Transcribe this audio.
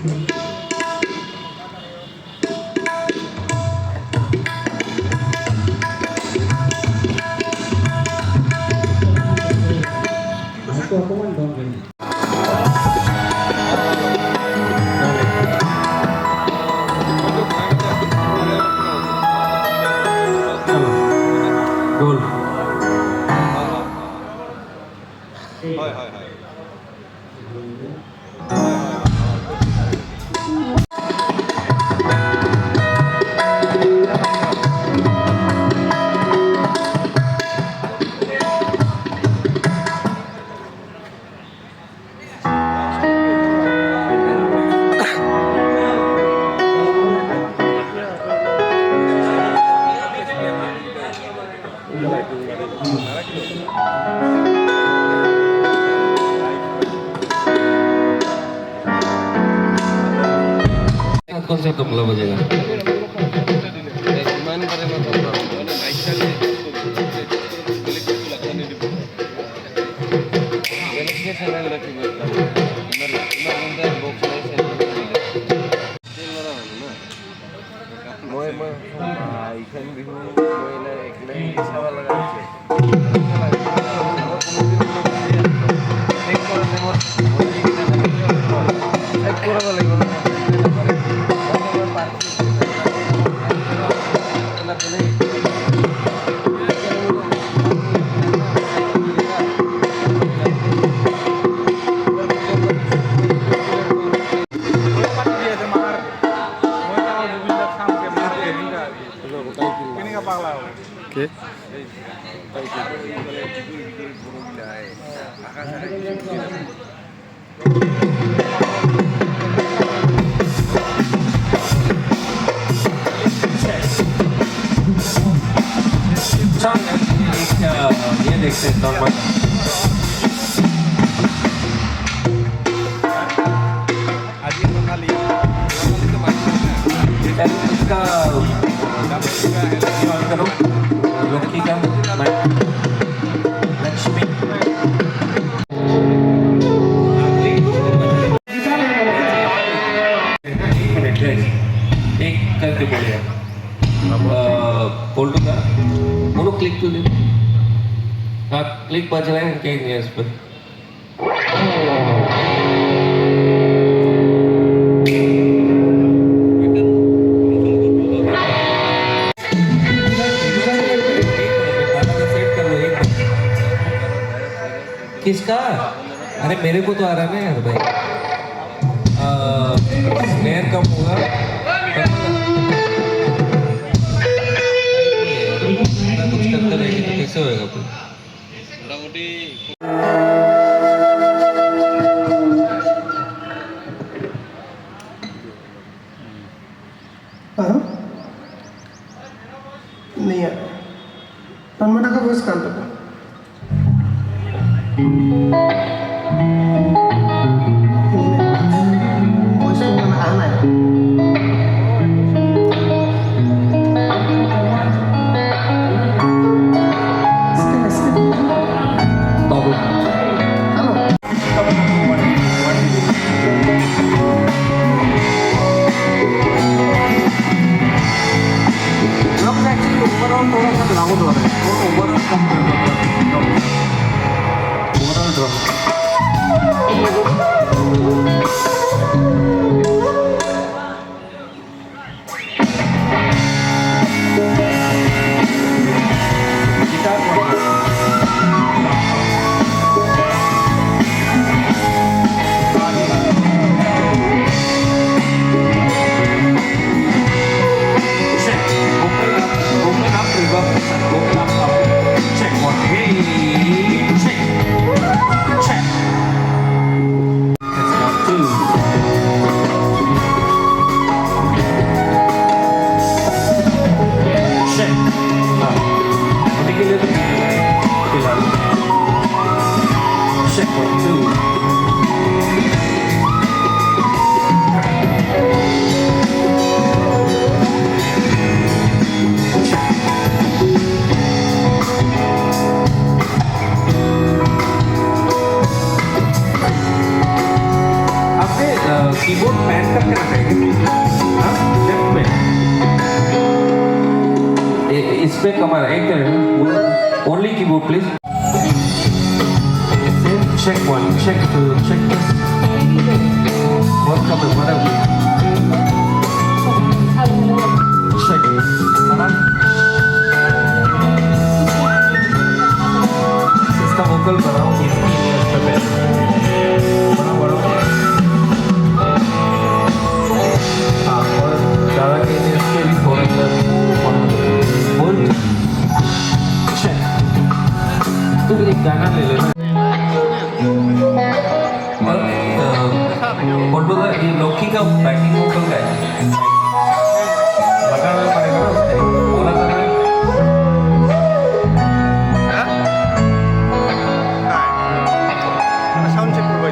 Aku kan dong ini. Goal. Hai hai hai. कौन सा तबला बजेगा? Oke. Dia देखते हैं नॉर्मल आज ये बना लिया इसका करो लड़की का लक्ष्मी एक करके बोलिए फोल्डर का बोलो क्लिक टू दे हाँ क्लिक बज रहे हैं कहीं नहीं इस पर किसका? अरे मेरे को तो आ रहा है ना यार भाई स्नेयर कम होगा कुछ करते रहेंगे तो कैसे होएगा फिर मोटामोटी नहीं यार टनमटा का वॉइस कर दो वॉइस तो करना आना है बाबू कीबोर्ड पैन करके रखेंगे, हाँ लेफ्ट में इस पे कमर एक minute, only keyboard please. Check one, check two, check this. What coming, whatever. Check. इसका वोकल बनाओ, इसकी ईयर्स पे बैठ। बड़ा। हाँ, और ज़्यादा के ईयर्स के भी थोड़ा सा बोल। Check. तू एक गाना ले लेना। फोटो का ये लौकी का बैकिंग वोकल का है, लगाना पड़ेगा ना उससे, बोला था ना। সাউন্ড চেক করবো